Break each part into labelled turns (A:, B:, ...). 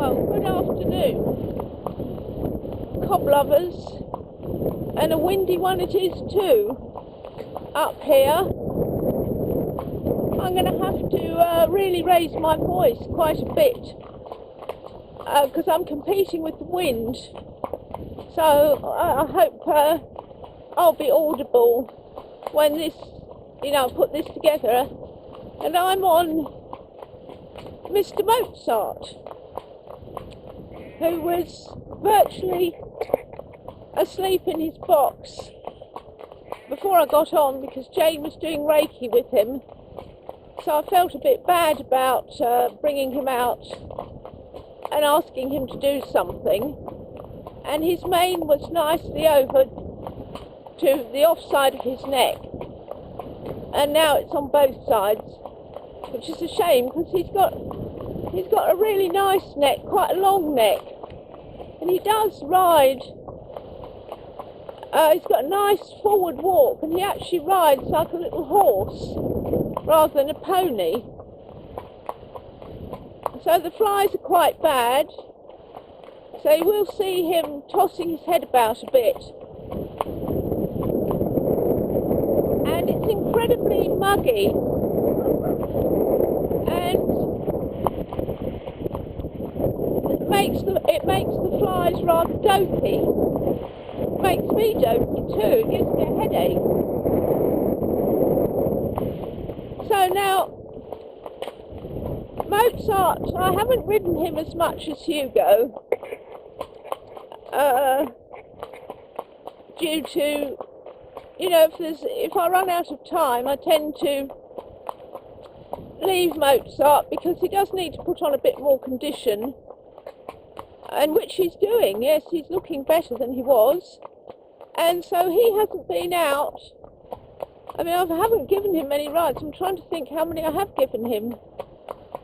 A: Well, good afternoon, cob lovers, and a windy one it is too, up here. I'm going to have to really raise my voice quite a bit, because I'm competing with the wind, so I hope I'll be audible when this, put this together. And I'm on Mr. Mozart, who was virtually asleep in his box before I got on, because Jane was doing Reiki with him, so I felt a bit bad about bringing him out and asking him to do something. And his mane was nicely over to the off side of his neck, and now it's on both sides, which is a shame, because he's got a really nice neck, quite a long neck, and he does ride. He's got a nice forward walk, and he actually rides like a little horse rather than a pony. So the flies are quite bad, so you will see him tossing his head about a bit. And it's incredibly muggy, and it makes the flies rather dopey. It makes me dopey too. It gives me a headache. So now, Mozart, I haven't ridden him as much as Hugo, due to, if I run out of time, I tend to leave Mozart, because he does need to put on a bit more condition, and which he's doing. Yes, he's looking better than he was, and so he hasn't been out. I mean, I haven't given him many rides. I'm trying to think how many I have given him.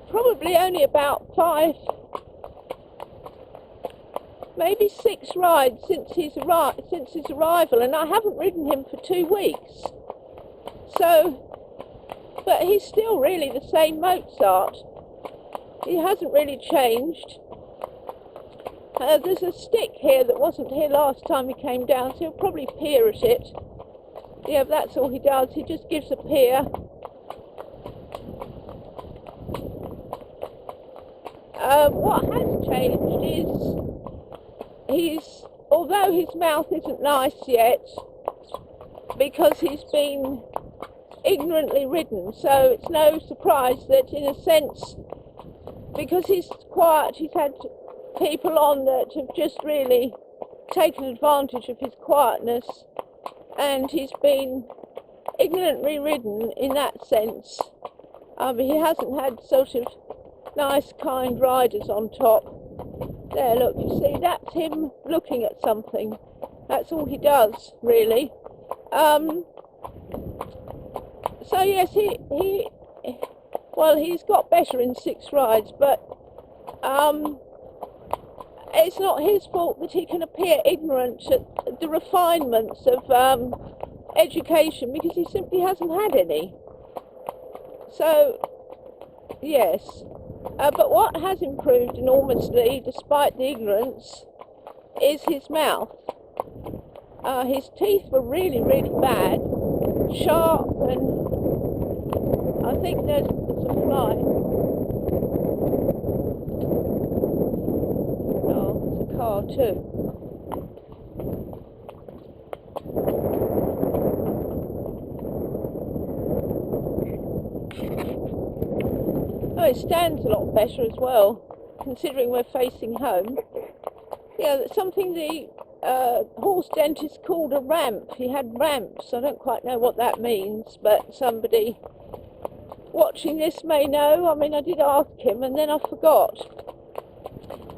A: Probably only about 5, maybe 6 rides since his arrival, and I haven't ridden him for 2 weeks. So, but he's still really the same Mozart. He hasn't really changed. There's a stick here that wasn't here last time he came down, so he'll probably peer at it. Yeah, that's all he does. He just gives a peer. What has changed is although his mouth isn't nice yet, because he's been ignorantly ridden, so it's no surprise that, in a sense, because he's quiet, he's had people on that have just really taken advantage of his quietness, and he's been ignorantly ridden in that sense. He hasn't had sort of nice, kind riders on top. There, look, you see, that's him looking at something. That's all he does, really. So yes, he's got better in 6 rides, but it's not his fault that he can appear ignorant at the refinements of education, because he simply hasn't had any. So, yes. But what has improved enormously, despite the ignorance, is his mouth. His teeth were really, really bad, sharp, and I think there's a fly. Oh, there's a car too. Oh, it stands a lot better as well, considering we're facing home. Yeah, that's something the horse dentist called a ramp. He had ramps. I don't quite know what that means, but somebody watching this may know. I mean, I did ask him and then I forgot.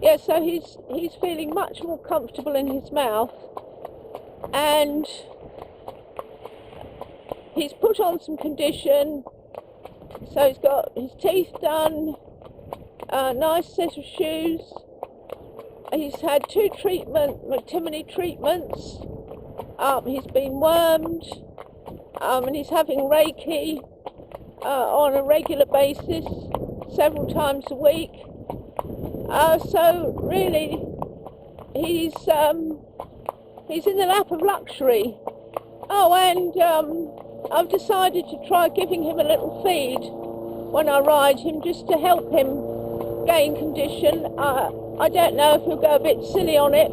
A: Yeah, so he's feeling much more comfortable in his mouth, and he's put on some condition. So he's got his teeth done, a nice set of shoes. He's had 2 McTimony treatments. He's been wormed, and he's having Reiki on a regular basis, several times a week. So really, he's in the lap of luxury. Oh, and I've decided to try giving him a little feed when I ride him, just to help him gain condition. I don't know if he'll go a bit silly on it,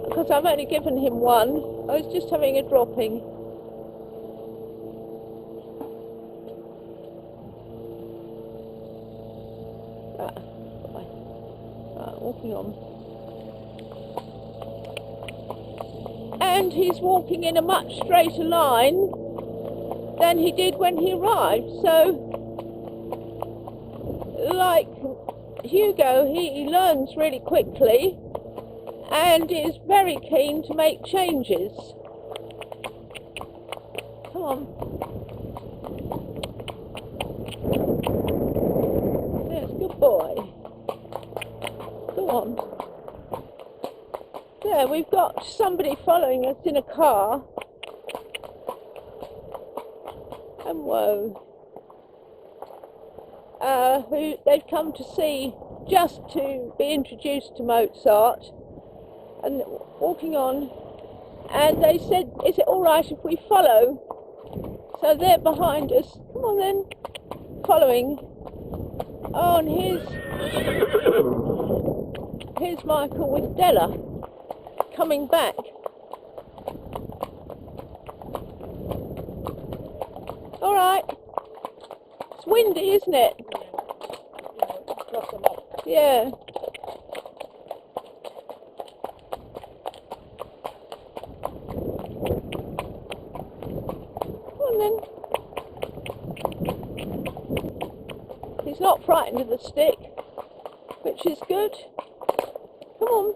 A: because I've only given him one. I was just having a dropping. Walking on. And he's walking in a much straighter line than he did when he arrived. So, like Hugo, he learns really quickly and is very keen to make changes. Come on. Yes, good boy. Go on. There, we've got somebody following us in a car. And whoa. Who they've come to see just to be introduced to Mozart. And walking on. And they said, is it alright if we follow? So they're behind us. Come on then. Following. Oh, and here's Michael with Della coming back. All right. It's windy, isn't it? Yeah. Come on then. He's not frightened of the stick, which is good. Come on.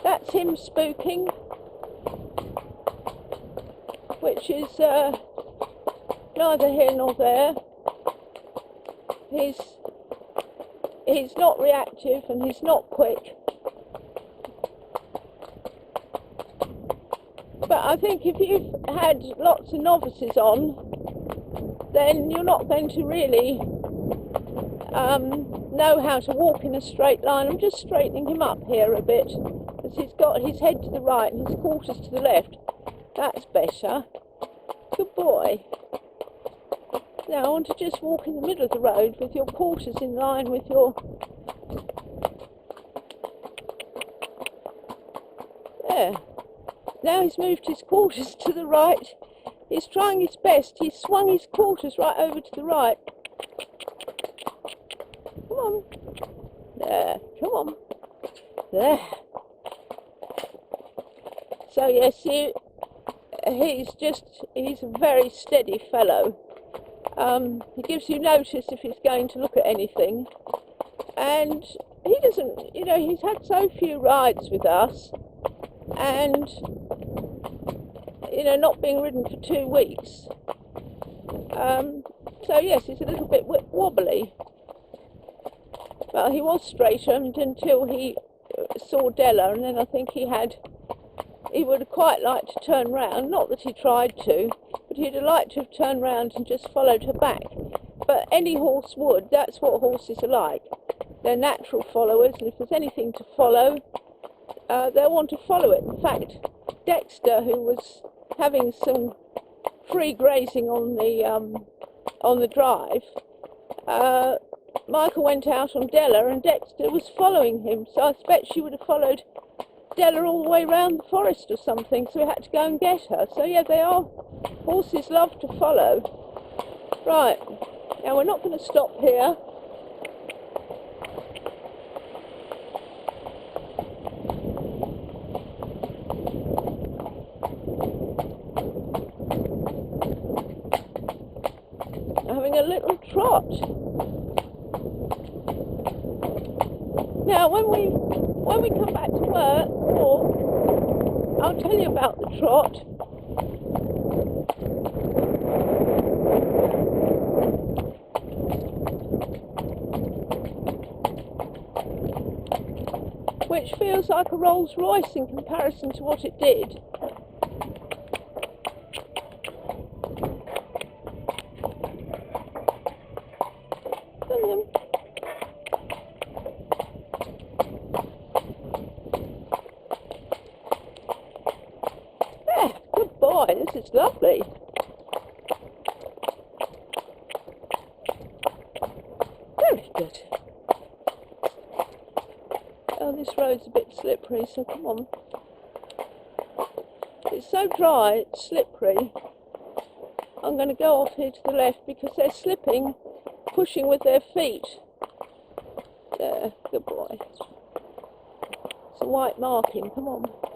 A: That's him spooking, which is neither here nor there. He's not reactive and he's not quick. But I think if you've had lots of novices on, then you're not going to really know how to walk in a straight line. I'm just straightening him up here a bit, because he's got his head to the right and his quarters to the left. That's better. Good boy. Now I want to just walk in the middle of the road with your quarters in line with your... There. Now he's moved his quarters to the right. He's trying his best. He's swung his quarters right over to the right. Come on. There. Come on. There. So yes, he's a very steady fellow. He gives you notice if he's going to look at anything. And he doesn't, he's had so few rides with us. And, not being ridden for 2 weeks. So yes, he's a little bit wobbly. Well, he was straightened until he saw Della, and then I think he would have quite liked to turn round. Not that he tried to, but he'd have liked to have turned round and just followed her back. But any horse would. That's what horses are like. They're natural followers, and if there's anything to follow, they'll want to follow it. In fact, Dexter, who was having some free grazing on the drive, Michael went out on Della and Dexter was following him, so I expect she would have followed Della all the way round the forest or something, so we had to go and get her. So yeah, horses love to follow. Right, now we're not going to stop here. Having a little trot. Now, when we come back to work, I'll tell you about the trot. Which feels like a Rolls Royce in comparison to what it did. Yeah, good boy, this is lovely. Very good. Oh, this road's a bit slippery, so come on. It's so dry, it's slippery. I'm going to go off here to the left because they're slipping, pushing with their feet. There, good boy. It's a white marking, come on.